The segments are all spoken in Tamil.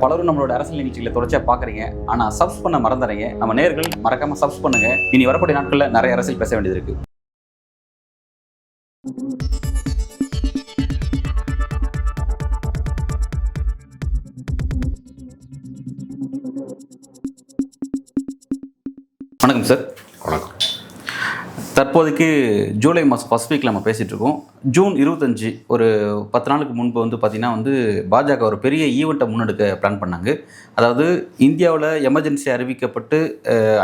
பலரும் நம்மளோட அரசியல் நிகழ்ச்சிகளை தொடர்ச்சியா பாக்குறீங்க. ஆனா சப்ஸ் பண்ண மறந்துறீங்க. நம்ம நேயர்கள் மறக்காம சப்ஸ் பண்ணுங்க. இனி வரக்கூடிய நாட்கள்ல நிறைய அரசியல் பேச வேண்டியது இருக்கு. வணக்கம் சார். வணக்கம். தற்போதைக்கு ஜூலை மாதம் ஃபர்ஸ்ட் வீக்கில் நம்ம பேசிகிட்டு இருக்கோம். ஜூன் 25 ஒரு 10 நாளுக்கு முன்பு பார்த்திங்கன்னா பாஜக ஒரு பெரிய ஈவெண்ட்டை முன்னெடுக்க பிளான் பண்ணாங்க. அதாவது இந்தியாவில் எமர்ஜென்சி அறிவிக்கப்பட்டு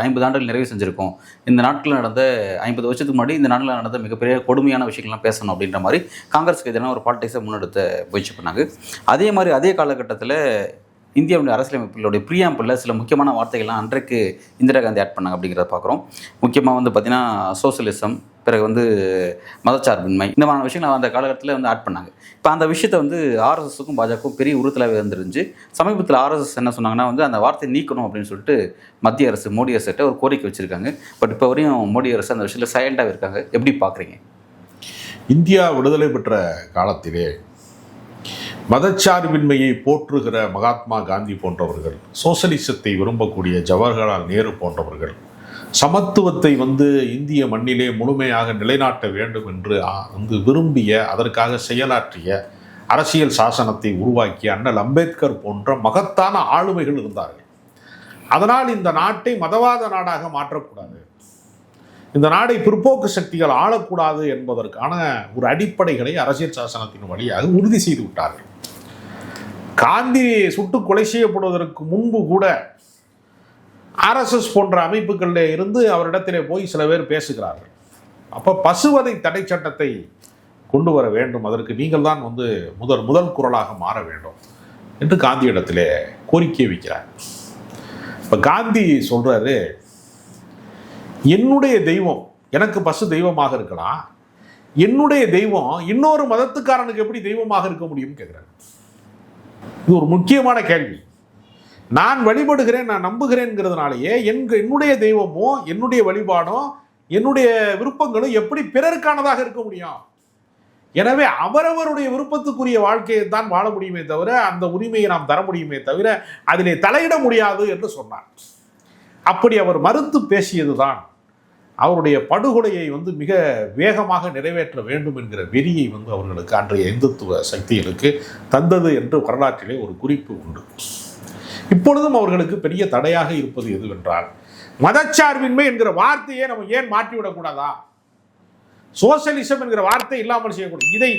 50 ஆண்டுகள் நிறைவு செஞ்சுருக்கோம். இந்த நாட்களில் நடந்த 50 வருஷத்துக்கு முன்னாடி இந்த நாட்டில் நடந்த மிகப்பெரிய கொடுமையான விஷயங்கள்லாம் பேசணும் அப்படின்ற மாதிரி காங்கிரஸுக்கு எதிரான ஒரு பாலிடிக்ஸை முன்னெடுத்த முயற்சி பண்ணாங்க. அதே மாதிரி அதே காலகட்டத்தில் இந்தியாவுடைய அரசியலமைப்புகளுடைய ப்ரீஆம்பிளில் சில முக்கியமான வார்த்தைகள்லாம் அன்றைக்கு இந்திரா காந்தி ஆட் பண்ணாங்க அப்படிங்கிறத பார்க்குறோம். முக்கியமாக பார்த்திங்கன்னா சோசியலிசம், பிறகு மதச்சார்பின்மை, இந்த மாதிரி விஷயங்கள் அந்த காலகட்டத்தில் ஆட் பண்ணாங்க. இப்போ அந்த விஷயத்தை ஆர்எஸ்எஸுக்கும் பாஜகவுக்கும் பெரிய உறுத்தலாகவே இருந்துருந்துச்சு. சமீபத்தில் ஆர்எஸ்எஸ் என்ன சொன்னாங்கன்னா அந்த வார்த்தையை நீக்கணும் அப்படின்னு சொல்லிட்டு மத்திய அரசு மோடி அரசுகிட்ட ஒரு கோரிக்கை வச்சுருக்காங்க. பட் இப்போ வரையும் மோடி அரசு அந்த விஷயத்தில் சைலண்டாக இருக்காங்க. எப்படி பார்க்குறீங்க? இந்தியா விடுதலை பெற்ற காலத்திலே மதச்சார்பின்மையை போற்றுகிற மகாத்மா காந்தி போன்றவர்கள், சோசலிசத்தை விரும்பக்கூடிய ஜவஹர்லால் நேரு போன்றவர்கள், சமத்துவத்தை இந்திய மண்ணிலே முழுமையாக நிலைநாட்ட வேண்டும் என்று விரும்பிய, அதற்காக செயலாற்றிய, அரசியல் சாசனத்தை உருவாக்கிய அண்ணல் அம்பேத்கர் போன்ற மகத்தான ஆளுமைகள் இருந்தார்கள். அதனால் இந்த நாட்டை மதவாத நாடாக மாற்றக்கூடாது, இந்த நாடை பிற்போக்கு சக்திகள் ஆளக்கூடாது என்பதற்கான ஒரு அடிப்படைகளை அரசியல் சாசனத்தின் வழியாக உறுதி செய்து விட்டார்கள். காந்தி சுட்டு கொலை செய்யப்படுவதற்கு முன்பு கூட ஆர்எஸ்எஸ் போன்ற அமைப்புகளில் இருந்து அவரிடத்திலே போய் சில பேர் பேசுகிறார்கள். அப்போ பசுவதை தடை சட்டத்தை கொண்டு வர வேண்டும், அதற்கு நீங்கள் தான் முதல் குரலாக மாற வேண்டும் என்று காந்தியிடத்திலே கோரிக்கை வைக்கிறார். இப்போ காந்தி சொல்றாரு, என்னுடைய தெய்வம் எனக்கு பசு தெய்வமாக இருக்கலாம், என்னுடைய தெய்வம் இன்னொரு மதத்துக்காரனுக்கு எப்படி தெய்வமாக இருக்க முடியும்னு கேட்குறாரு. இது ஒரு முக்கியமான கேள்வி. நான் வழிபடுகிறேன், நான் நம்புகிறேன்ங்கிறதுனாலேயே என்னுடைய தெய்வமோ என்னுடைய வழிபாடும் என்னுடைய விருப்பங்களும் எப்படி பிறருக்கானதாக இருக்க முடியும்? எனவே அவரவருடைய விருப்பத்துக்குரிய வாழ்க்கையை தான் வாழ முடியுமே தவிர, அந்த உரிமையை நாம் தர முடியுமே தவிர அதிலே தலையிட முடியாது என்று சொன்னார். அப்படி அவர் மறுத்து பேசியதுதான் அவருடைய படுகொலையை மிக வேகமாக நிறைவேற்ற வேண்டும் என்கிற வெறியை அவர்களுக்கு, அன்றைய இந்துத்துவ சக்திகளுக்கு தந்தது என்று வரலாற்றிலே ஒரு குறிப்பு உண்டு. இப்பொழுதும் அவர்களுக்கு பெரிய தடையாக இருப்பது எதுவென்றால், மதச்சார்பின்மை என்கிற வார்த்தையை நம்ம ஏன் மாற்றிவிடக்கூடாதா? சோசியலிசம் என்கிற வார்த்தை இல்லாமல் செய்யக்கூடாது.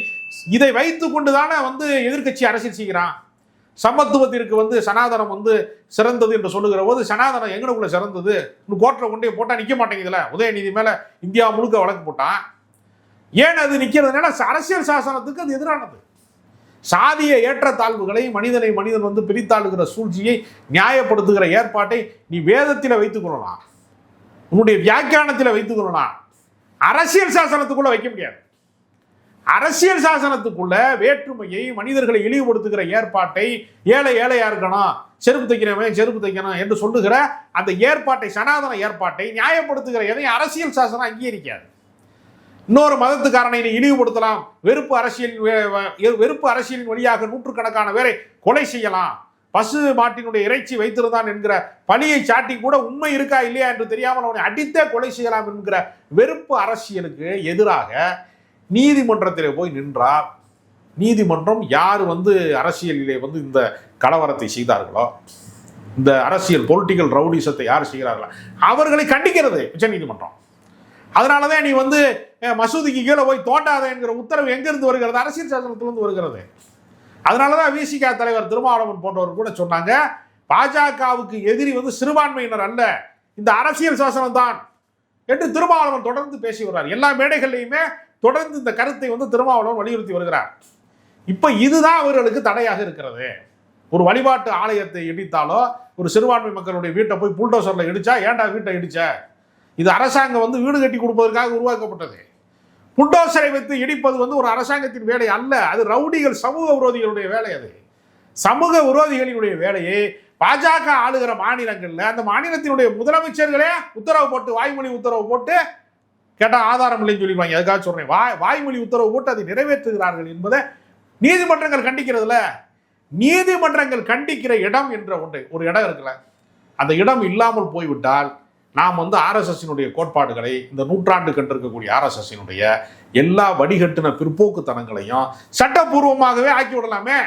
இதை வைத்து கொண்டுதானே எதிர்கட்சி அரசியல் செய்கிறான். சமத்துவத்திற்கு சனாதனம் சிறந்தது என்று சொல்லுகிற போது, சனாதனம் எங்கனக்குள்ள சிறந்தது? இன்னும் கோர்ட்டில் கொண்டே போட்டால் நிற்க மாட்டேங்குதுல. உதயநிதி மேலே இந்தியா முழுக்க வழக்கு போட்டான். ஏன் அது நிற்கிறதுனால அரசியல் சாசனத்துக்கு அது எதிரானது. சாதிய ஏற்றத்தாழ்வுகளை, மனிதன் பிரித்தாளுகிற சூழ்ச்சியை நியாயப்படுத்துகிற ஏற்பாட்டை நீ வேதத்தில் வைத்துக் கொள்ளலாம், உன்னுடைய வியாக்கியானத்தில் வைத்துக் கொள்ளலாம், அரசியல் சாசனத்துக்குள்ள வைக்க முடியாது. அரசியல் சாசனத்துக்குள்ள வேற்றுமையை, மனிதர்களை இழிவுபடுத்துகிற ஏற்பாட்டை, ஏழையா இருக்கணும், செருப்பு தைக்கிறவன் செருப்பு தைக்கணும் என்று சொல்லுகிற அந்த ஏற்பாட்டை, சனாதன ஏற்பாட்டை நியாயப்படுத்துகிற எதையும் அரசியல் சாசனம் அங்கீகரிக்காது. இன்னொரு மதத்துக்காரனை நீ இழிவுபடுத்தலாம், வெறுப்பு அரசியலின் வழியாக நூற்றுக்கணக்கான பேரை கொலை செய்யலாம், பசு மாட்டினுடைய இறைச்சி வைத்திருந்தான் என்கிற பழியை சாட்டி கூட உண்மை இருக்கா இல்லையா என்று தெரியாமல் அவனை அடித்தே கொலை செய்யலாம் என்கிற வெறுப்பு அரசியலுக்கு எதிராக நீதிமன்றத்திலே போய் நின்றார். நீதிமன்றம் யார் அரசியலிலே இந்த கலவரத்தை செய்தார்களோ, இந்த அரசியல் பொலிட்டிக்கல் ரவுடிசத்தை யார் செய்கிறார்களோ அவர்களை கண்டிக்கிறது உச்ச நீதிமன்றம். அதனாலதான் நீ மசூதிக்கு கீழே போய் தோண்டாத என்கிற உத்தரவு எங்கிருந்து வருகிறது? அரசியல் சாசனத்திலிருந்து வருகிறது. அதனாலதான் விசிக தலைவர் திருமாவளவன் போன்றவர் கூட சொன்னாங்க, பாஜகவுக்கு எதிரி சிறுபான்மையினர் அல்ல, இந்த அரசியல் சாசனம் தான் என்று திருமாவளவன் தொடர்ந்து பேசி வருவார். எல்லா மேடைகள்லையுமே தொடர்ந்து இந்த கருத்தை திருமாவளவன் வலியுறுத்தி வருகிறார். இப்ப இதுதான் அவர்களுக்கு தடையாக இருக்கிறது. ஒரு வழிபாட்டு ஆலயத்தை இடித்தாலோ, ஒரு சிறுபான்மை மக்களுடைய வீட்டை போய் புல்டோசர்ல இடிச்சா, ஏன்டா வீட்டை இடிச்ச? இது அரசாங்கம் வீடு கட்டி கொடுப்பதற்காக உருவாக்கப்பட்டது. புல்டோசரை வைத்து இடிப்பது ஒரு அரசாங்கத்தின் வேலை அல்ல, அது ரவுடிகள், சமூக விரோதிகளுடைய வேலை. அது சமூக விரோதிகளினுடைய வேலையை பாஜக ஆளுகிற மாநிலங்கள்ல அந்த மாநிலத்தினுடைய முதலமைச்சர்களே உத்தரவு போட்டு, வாய்மொழி உத்தரவு போட்டு, கேட்டால் ஆதாரம் இல்லைன்னு சொல்லிடுவாங்க. அதுக்காக சொல்றேன், வாய்மொழி உத்தரவு போட்டு அதை நிறைவேற்றுகிறார்கள் என்பதை நீதிமன்றங்கள் கண்டிக்கிறதுல. நீதிமன்றங்கள் கண்டிக்கிற இடம் என்ற ஒரு இடம் இருக்குல்ல, அந்த இடம் இல்லாமல் போய்விட்டால் நாம் வந்து ஆர்எஸ்எஸ்ஸினுடைய கோட்பாடுகளை, இந்த நூற்றாண்டு கண்டிருக்கக்கூடிய ஆர்எஸ்எஸ்ஸினுடைய எல்லா வடிகட்டின பிற்போக்குத்தனங்களையும் சட்டப்பூர்வமாகவே ஆக்கி விடலாமே.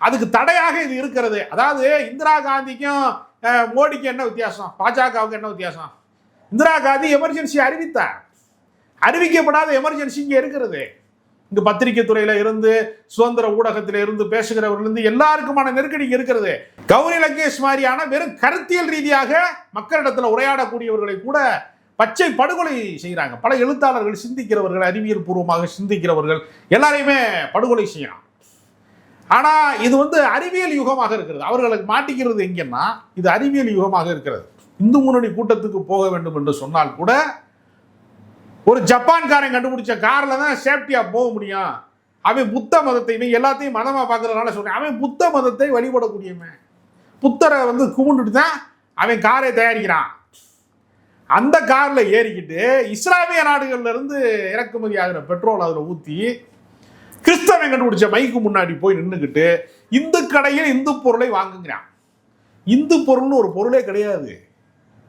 அதுக்கு தடையாக இது இருக்கிறது. அதாவது இந்திரா காந்திக்கும் மோடிக்கு என்ன வித்தியாசம், பாஜகவுக்கு என்ன வித்தியாசம்? இந்திரா காந்தி எமர்ஜென்சி அறிவித்தார், அறிவிக்கப்படாத எமர்ஜென்சி இங்கே இருக்கிறது. இங்கு பத்திரிகை துறையில இருந்து, சுதந்திர ஊடகத்தில இருந்து, பேசுகிறவர்கள் எல்லாருக்குமான நெருக்கடி இருக்கிறது. கௌரி லங்கேஷ் மாதிரியான வெறும் கருத்தியல் ரீதியாக மக்களிடத்தில் உரையாடக்கூடியவர்களை கூட பச்சை படுகொலை செய்கிறாங்க. பல எழுத்தாளர்கள், சிந்திக்கிறவர்கள், அறிவியல் பூர்வமாக சிந்திக்கிறவர்கள் எல்லாரையுமே படுகொலை செய்யலாம். ஆனா இது வந்து அறிவியல் யுகமாக இருக்கிறது. அவர்களுக்கு மாட்டிக்கிறது எங்கன்னா இது அறிவியல் யுகமாக இருக்கிறது. இந்து முன்னணி கூட்டத்துக்கு போக வேண்டும் என்று சொன்னால் கூட ஒரு ஜப்பான்காரன் கண்டுபிடிச்ச கார்ல தான் சேஃப்டியா போக முடியும். அவன் புத்த மதத்தை, எல்லாத்தையும் மதமா பார்க்கறதுனால சொல்றேன், அவன் புத்த மதத்தை வழிபடக்கூடியவன். புத்தரை வந்து கும்பிட்டுட்டு தான் அவன் காரை தயாரிக்கிறான். அந்த கார்ல ஏறிக்கிட்டு இஸ்லாமிய நாடுகள்ல இருந்து இறக்குமதி ஆகிற பெட்ரோல் அதில் ஊற்றி கிறிஸ்தவன் கண்டுபிடிச்ச மைக்கு முன்னாடி போய் நின்றுக்கிட்டு இந்து கடையில் இந்து பொருளை வாங்குகிறான். இந்து பொருள்னு ஒரு பொருளே கிடையாது.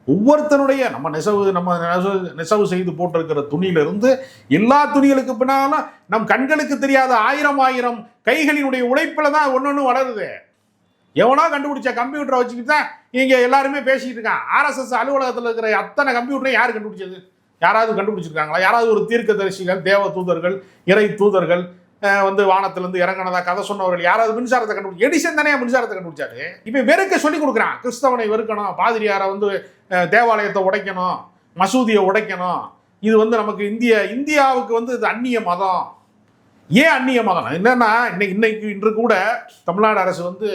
ஒவ்வொருத்தனுடைய நம்ம நெசவு செய்து போட்டிருக்கிற துணியிலிருந்து எல்லா துணிகளுக்கு பின்னாலும் நம் கண்களுக்கு தெரியாத ஆயிரம் கைகளினுடைய உழைப்பில் தான் ஒன்று வளருது. எவனோ கண்டுபிடிச்ச கம்ப்யூட்டரை வச்சுக்கிட்டு தான் இங்கே எல்லாருமே பேசிக்கிட்டு இருக்கான். ஆர்எஸ்எஸ் அலுவலகத்தில் இருக்கிற அத்தனை கம்ப்யூட்டரை யார் கண்டுபிடிச்சது? யாராவது கண்டுபிடிச்சிருக்காங்களா? யாராவது ஒரு தீர்க்கதரிசிகள், தேவ தூதர்கள், இறை தூதர்கள் வந்து வானத்திலிருந்து இறங்கினதா கதை சொன்னவர்கள் யாராவது மின்சாரத்தை கண்டுபிடிச்சு? எடிசன் தானே மின்சாரத்தை கண்டுபிடிச்சாரு. இப்போ வெறுக்க சொல்லி கொடுக்குறான். கிறிஸ்தவனை வெறுக்கணும், பாதிரியாரை வந்து தேவாலயத்தை உடைக்கணும், மசூதியை உடைக்கணும். இது வந்து நமக்கு இந்தியாவுக்கு வந்து இது அந்நிய மதம். ஏன் அந்நிய மதம்? என்னன்னா இன்று கூட தமிழ்நாடு அரசு வந்து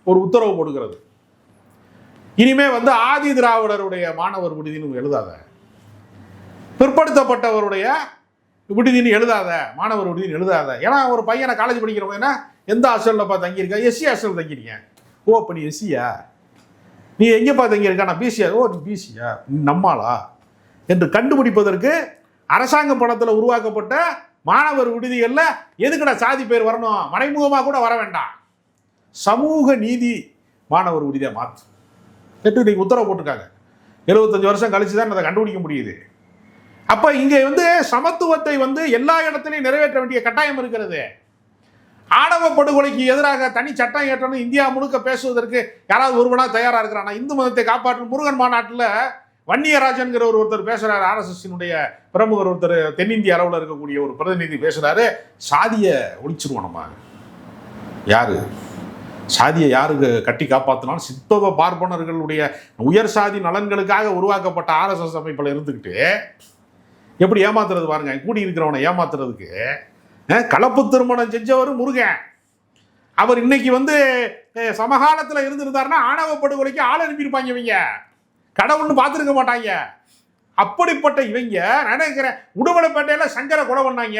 ஒரு உத்தரவு போடுகிறது. இனிமே வந்து ஆதி திராவிடருடைய மாணவர் விடுதின்னு எழுதாத, பிற்படுத்தப்பட்டவருடைய விடுதின்னு எழுதாத, மாணவர் விடுதின்னு எழுதாத. ஏன்னா ஒரு பையனை காலேஜ் படிக்கிறவங்க எந்த ஹாஸ்டலில் தங்கியிருக்கா? SC hostel தங்கியிருக்கேன். ஓ அப்போ நீ எஸ்சியா? நீ எங்கேப்பா தங்கியிருக்கா? நான் பிசியா. ஓ நீ பிசியா, நம்மாளா என்று கண்டுபிடிப்பதற்கு அரசாங்க பணத்தில் உருவாக்கப்பட்ட மாணவர் விடுதிகளில் எதுக்கடா சாதி பேர் வரணும்? மறைமுகமாக கூட வர வேண்டாம். சமூக நீதி மாணவர் விடுதியாக மாற்று இன்னைக்கு உத்தரவு போட்டிருக்காங்க. 75 வருஷம் கழிச்சு தான் அதை கண்டுபிடிக்க முடியுது. அப்ப இங்க வந்து சமத்துவத்தை வந்து எல்லா இடத்திலையும் நிறைவேற்ற வேண்டிய கட்டாயம் இருக்கிறது. ஆணவ படுகொலைக்கு எதிராக தனி சட்டம் ஏற்றணும் இந்தியா முழுக்க பேசுவதற்கு யாராவது ஒருவனா தயாரா இருக்கிறானா? இந்து மதத்தை காப்பாற்றும் முருகன் மாநாட்டில் வன்னியராஜன்கிற ஒருத்தர் பேசுறாரு. ஆர்எஸ்எஸ்னுடைய பிரமுகர் ஒருத்தர், தென்னிந்திய அளவில் இருக்கக்கூடிய ஒரு பிரதிநிதி பேசுறாரு. சாதியை ஒழிச்சிருவோம் நம்ம. யாரு சாதியை யாருக்கு கட்டி காப்பாற்றினாலும் சித்தவ பார்ப்பனர்களுடைய உயர் சாதி நலன்களுக்காக உருவாக்கப்பட்ட ஆர்எஸ்எஸ் அமைப்பில் இருந்துக்கிட்டு எப்படி ஏமாத்துறது பாருங்க. கூடி இருக்கிறவனை ஏமாத்துறதுக்கு கலப்பு திருமணம் செஞ்சவர் முருகன். அவர் இன்னைக்கு வந்து சமகாலத்தில் இருந்திருந்தாருன்னா ஆணவ படுகொலைக்கு ஆள் அனுப்பியிருப்பாங்க. இவங்க கடவுள்னு பார்த்துருக்க மாட்டாங்க. அப்படிப்பட்ட இவங்க நினைக்கிறேன் உடுமலைப்பேட்டையில் சங்கரை கொலை பண்ணாங்க.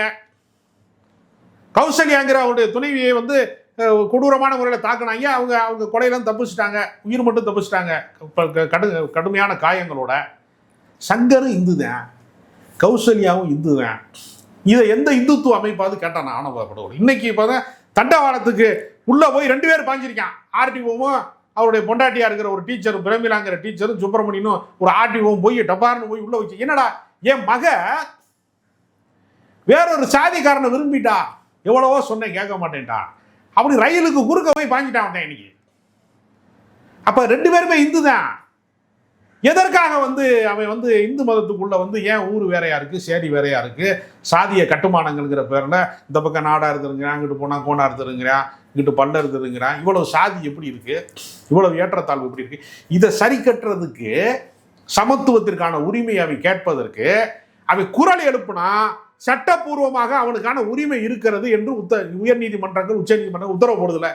கௌசல்யாங்கிற அவருடைய துணைவியை வந்து கொடூரமான முறையில் தாக்குனாங்க. அவங்க கொலையிலாம் தப்பிச்சிட்டாங்க, உயிர் மட்டும் தப்பிச்சிட்டாங்க கடுமையான காயங்களோட. சங்கரும் இந்து தான், கௌசல்யாவும் இந்து தான். இதை எந்த இந்துத்துவ அமைப்பாவது கேட்டான் ஆணவ படுகொலை. இன்னைக்கு இப்போ தான் தண்டவாளத்துக்கு உள்ள போய் 2 பேர் பாஞ்சிருக்கான். ஆர்டிஓவும் அவருடைய பொண்டாட்டியா இருக்கிற ஒரு டீச்சரும், பிரமிளாங்கிற டீச்சரும், சுப்பிரமணியனும் ஒரு ஆர்டிஓவும் போய் டப்பார்னு போய் உள்ள வச்சு, என்னடா என் மக வேறொரு சாதிக்காரனை விரும்பிட்டா, எவ்வளவோ சொன்னேன் கேட்க மாட்டேன்டா, அப்படி ரயிலுக்கு குறுக்க போய் பாஞ்சிட்டான் இன்னைக்கு. அப்ப 2 பேருமே இந்து தான். எதற்காக வந்து அவன் வந்து இந்து மதத்துக்குள்ள வந்து ஏன் ஊர் வேறையா இருக்கு, சேரி வேறையா இருக்கு, சாதிய கட்டுமானங்கள்ங்கிற பேர்ல இந்த பக்கம் நாடா இருந்துருங்கிறான், இங்கிட்டு போனா கோணா இருந்துருங்கிறான், இங்கிட்டு பல்ல இருந்துருங்கிறான். இவ்வளவு சாதி எப்படி இருக்கு, இவ்வளவு ஏற்றத்தாழ்வு எப்படி இருக்கு? இதை சரி கட்டுறதுக்கு, சமத்துவத்திற்கான உரிமையை அவன் கேட்பதற்கு அவன் குரல் எழுப்புனா சட்டப்பூர்வமாக அவனுக்கான உரிமை இருக்கிறது என்று உயர் நீதிமன்றங்கள், உச்ச நீதிமன்றம் உத்தரவு போடுதல.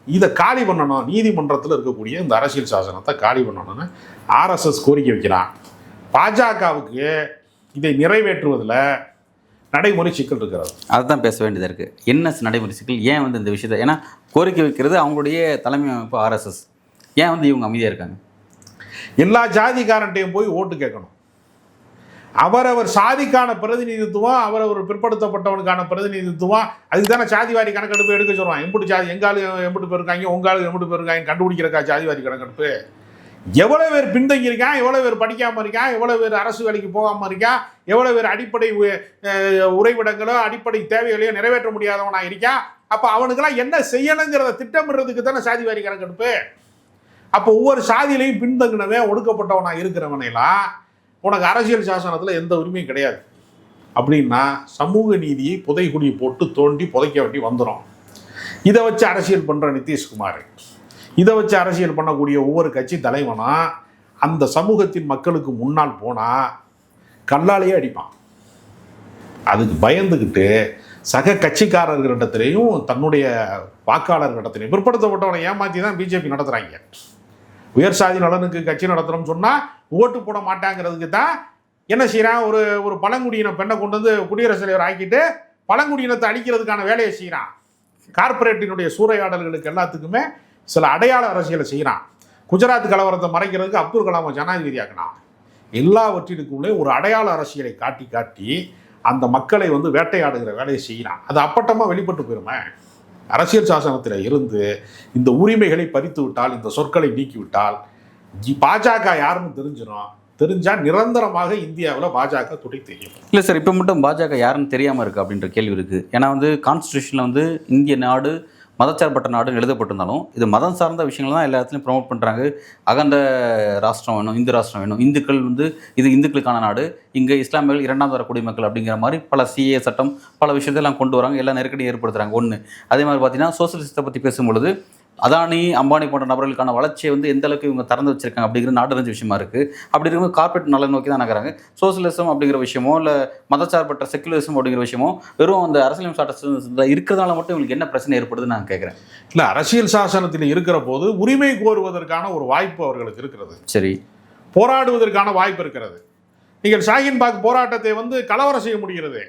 இதை காலி பண்ணணும், நீதிமன்றத்தில் இருக்கக்கூடிய இந்த அரசியல் சாசனத்தை காலி பண்ணணும்னு ஆர்எஸ்எஸ் கோரிக்கை வைக்கிறான். பாஜகவுக்கு இதை நிறைவேற்றுவதில் நடைமுறை சிக்கல் இருக்கிறது. அதுதான் பேச வேண்டியதாக இருக்குது. என்ன நடைமுறை சிக்கல்? ஏன் வந்து இந்த விஷயத்தை, ஏன்னா கோரிக்கை வைக்கிறது அவங்களுடைய தலைமை அமைப்பு ஆர்எஸ்எஸ், ஏன் வந்து இவங்க அமைதியாக இருக்காங்க? எல்லா ஜாதிக்காரன்ட்டையும் போய் ஓட்டு கேட்கணும். அவரவர் சாதிக்கான பிரதிநிதித்துவம், அவரவர் பிற்படுத்தப்பட்டவனுக்கான பிரதிநிதித்துவம், அதுக்கு தானே சாதிவாரி கணக்கெடுப்பு எடுக்க சொல்லுவான். எம்பிட்டு சாதி, எங்காலு எம்பிட்டு பேர் இருக்காங்க, உங்காலு எம்பிட்டு பேர் இருக்காங்க கண்டுபிடிக்கிறக்கா சாதிவாரி கணக்கெடுப்பு? எவ்வளோ பேர் பின்தங்கி இருக்கான், எவ்வளோ பேர் படிக்காமல் இருக்கான், எவ்வளோ பேர் அரசு வேலைக்கு போகாமல் இருக்கான், எவ்வளோ பேர் அடிப்படை உறைவிடங்களோ அடிப்படை தேவைகளையோ நிறைவேற்ற முடியாதவனாக இருக்கான். அப்போ அவனுக்கெல்லாம் என்ன செய்யணுங்கிறத திட்டமிடுறதுக்கு தானே சாதிவாரி கணக்கெடுப்பு. அப்போ ஒவ்வொரு சாதியிலையும் பின்தங்கினவன் ஒடுக்கப்பட்டவனாக இருக்கிறவனையெல்லாம் உனக்கு அரசியல் சாசனத்தில் எந்த உரிமையும் கிடையாது அப்படின்னா சமூக நீதியை புதைகுழி போட்டு தோண்டி புதைக்க வேண்டி வந்துடும். இதை வச்சு அரசியல் பண்ணுற நிதிஷ்குமார், இதை வச்சு அரசியல் பண்ணக்கூடிய ஒவ்வொரு கட்சி தலைவனும் அந்த சமூகத்தின் மக்களுக்கு முன்னால் போனால் கல்லாலேயே அடிப்பான். அதுக்கு பயந்துக்கிட்டு சக கட்சிக்காரர்களிடத்திலையும் தன்னுடைய வாக்காளர்களிடத்திலையும் பிற்படுத்தப்பட்டவனை ஏமாற்றி தான் பிஜேபி நடத்துகிறாங்க. உயர் சாதி நலனுக்கு கட்சி நடத்துகிறோம்னு சொன்னால் ஓட்டு போட மாட்டாங்கிறதுக்கு தான் என்ன செய்கிறான், ஒரு பழங்குடியின பெண்ணை கொண்டு வந்து குடியரசுத் தலைவர் ஆக்கிட்டு பழங்குடியினத்தை அழிக்கிறதுக்கான வேலையை செய்கிறான். கார்பரேட்டினுடைய சூறையாடல்களுக்கு எல்லாத்துக்குமே சில அடையாள அரசியலை செய்கிறான். குஜராத் கலவரத்தை மறைக்கிறதுக்கு அப்துல் கலாமை ஜனாதிபதி ஆக்கினான். எல்லாவற்றிற்குள்ளே ஒரு அடையாள அரசியலை காட்டி காட்டி அந்த மக்களை வேட்டையாடுகிற வேலையை செய்கிறான். அது அப்பட்டமாக வெளிப்பட்டு போயிருமே. அரசியல் சாசனத்தில் இருந்து இந்த உரிமைகளை பறித்து விட்டால், இந்த சொற்களை நீக்கிவிட்டால் பாஜக யாருன்னு தெரிஞ்சிடும். தெரிஞ்சால் நிரந்தரமாக இந்தியாவில் பாஜக துடை தெரியும். இல்லை சார், இப்போ மட்டும் பாஜக யாருன்னு தெரியாமல் இருக்குது அப்படின்ற கேள்வி இருக்குது. ஏன்னா கான்ஸ்டியூஷனில் இந்திய நாடு மதச்சார்பற்ற நாடுன்னு எழுதப்பட்டிருந்தாலும் இது மதம் சார்ந்த விஷயங்கள் தான் எல்லா இடத்துலையும் ப்ரொமோட் பண்ணுறாங்க. அகண்ட ராஷ்டிரம் வேணும், இந்து ராஷ்டிரம் வேணும், இந்துக்கள் இது இந்துக்களுக்கான நாடு, இங்கே இஸ்லாமியர்கள் இரண்டாம் தர குடிமக்கள் அப்படிங்கிற மாதிரி பல சிஏ சட்டம் பல விஷயத்தெல்லாம் கொண்டு வராங்க. எல்லாம் நெருக்கடி ஏற்படுத்துகிறாங்க. ஒன்று அதே மாதிரி பார்த்தீங்கன்னா சோசியலிசத்தை பற்றி பேசும்பொழுது அதானி அம்பானி போன்ற நபர்களுக்கான வளர்ச்சியை எந்த அளவுக்கு இவங்க திறந்து வச்சிருக்காங்க அப்படிங்கிற நாடறிஞ்ச விஷயமா இருக்குது. அப்படி இருக்கும்போது கார்பரேட் நலன் நோக்கி தான் நகராங்க. சோசியலிசம் அப்படிங்கிற விஷயமோ இல்லை மதச்சார்பற்ற செக்குலரிசம் அப்படிங்கிற விஷயமோ வெறும் அந்த அரசியல் சாசனத்தில் இருக்கிறதுனால மட்டும் இவங்களுக்கு என்ன பிரச்சனை ஏற்படுதுன்னு நான் கேட்குறேன். இல்லை, அரசியல் சாசனத்தில் இருக்கிற போது உரிமை கோருவதற்கான ஒரு வாய்ப்பு அவர்களுக்கு இருக்கிறது. சரி, போராடுவதற்கான வாய்ப்பு இருக்கிறது. நீங்கள் ஷாஹின்பாக் போராட்டத்தை கலவரம் செய்ய முடிகிறது.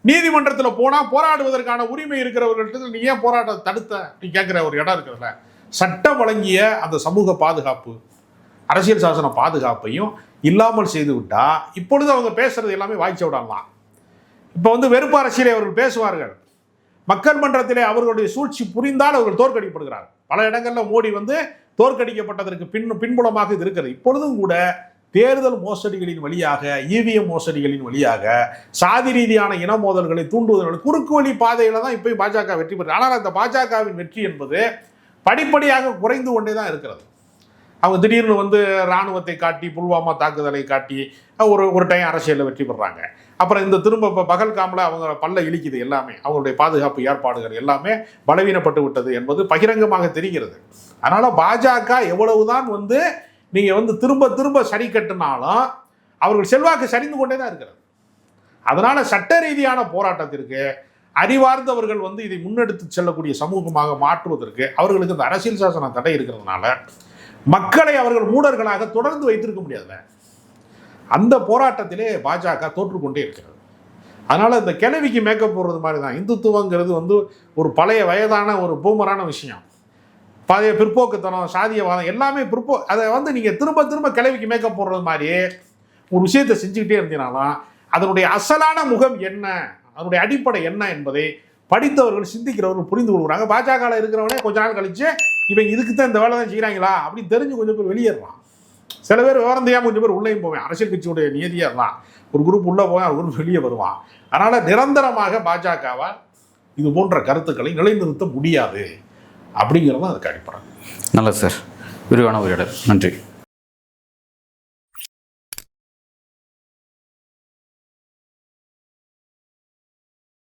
நீதிமன்றத்தில் போனால் போராடுவதற்கான உரிமை இருக்கிறவர்கள்ட்ட நீ ஏன் போராட்டத்தை தடுத்த நீ கேட்குற ஒரு இடம் இருக்கிறதுல சட்டம் வழங்கிய அந்த சமூக பாதுகாப்பு, அரசியல் சாசன பாதுகாப்பையும் இல்லாமல் செய்து விட்டா இப்பொழுது அவங்க பேசுறது எல்லாமே வாய்ச்ச விடலாம். இப்போ வெறுப்பு அரசியலை அவர்கள் பேசுவார்கள். மக்கள் மன்றத்திலே அவர்களுடைய சூழ்ச்சி புரிந்தால் அவர்கள் தோற்கடிக்கப்படுகிறார்கள். பல இடங்களில் மோடி தோற்கடிக்கப்பட்டதற்கு பின்புலமாக இது இருக்கிறது. இப்பொழுதும் கூட தேர்தல் மோசடிகளின் வழியாக, இவிஎம் மோசடிகளின் வழியாக, சாதி ரீதியான இன மோதல்களை தூண்டுவதற்கு குறுக்கு வழி பாதையில தான் இப்போ பாஜக வெற்றி பெற்று. ஆனால் அந்த பாஜகவின் வெற்றி என்பது படிப்படியாக குறைந்து கொண்டே தான் இருக்கிறது. அவங்க திடீர்னு இராணுவத்தை காட்டி, புல்வாமா தாக்குதலை காட்டி ஒரு டைம் அரசியலில் வெற்றி பெறாங்க. அப்புறம் இந்த திரும்ப இப்போ பகல்காமில் அவங்க பல்ல இழிக்குது. எல்லாமே அவங்களுடைய பாதுகாப்பு ஏற்பாடுகள் எல்லாமே பலவீனப்பட்டு விட்டது என்பது பகிரங்கமாக தெரிகிறது. அதனால் பாஜக எவ்வளவுதான் நீங்கள் திரும்ப திரும்ப சரி கட்டினாலும் அவர்கள் செல்வாக்கு சரிந்து கொண்டே தான் இருக்கிறது. அதனால் சட்ட ரீதியான போராட்டத்திற்கு அறிவார்ந்தவர்கள் இதை முன்னெடுத்து செல்லக்கூடிய சமூகமாக மாற்றுவதற்கு அவர்களுக்கு இந்த அரசியல் சாசன தடை இருக்கிறதுனால மக்களை அவர்கள் மூடர்களாக தொடர்ந்து வைத்திருக்க முடியாதுல்ல. அந்த போராட்டத்திலே பாஜக தோற்றுக்கொண்டே இருக்கிறது. அதனால் இந்த கிளவிக்கு மேக்கப் போடுறது மாதிரி தான் இந்துத்துவங்கிறது ஒரு பழைய வயதான ஒரு பூமரான விஷயம். பழைய பிற்போக்குத்தனம், சாதியவாதம் எல்லாமே அதை நீங்கள் திரும்ப திரும்ப கிளவிக்கு மேக்கப் போடுறது மாதிரி ஒரு விஷயத்தை செஞ்சுக்கிட்டே இருந்தீங்கனாலும் அதனுடைய அசலான முகம் என்ன, அதனுடைய அடிப்படை என்ன என்பதை படித்தவர்கள் சிந்திக்கிறவர்கள் புரிந்து கொள்கிறாங்க. பாஜகவில் இருக்கிறவனே கொஞ்ச நாள் கழிச்சு இவங்க இதுக்கு தான் இந்த வேலை தான் செய்கிறாங்களா அப்படின்னு தெரிஞ்சு கொஞ்சம் பேர் வெளியேறலாம். சில பேர் விவரம் தெரியாமல் கொஞ்சம் பேர் உள்ளேயும் போவேன். அரசியல் கட்சியுடைய நியதியாக இருந்தான் ஒரு குரூப் உள்ளே போவேன், ஒரு குரூப் வெளியே வருவான். அதனால் நிரந்தரமாக பாஜகவால் இது போன்ற கருத்துக்களை நிலைநிறுத்த முடியாது அப்படிங்கிறது அதுக்கு அடிப்படை. நல்லது சார், விரிவான உரையாடல். நன்றி.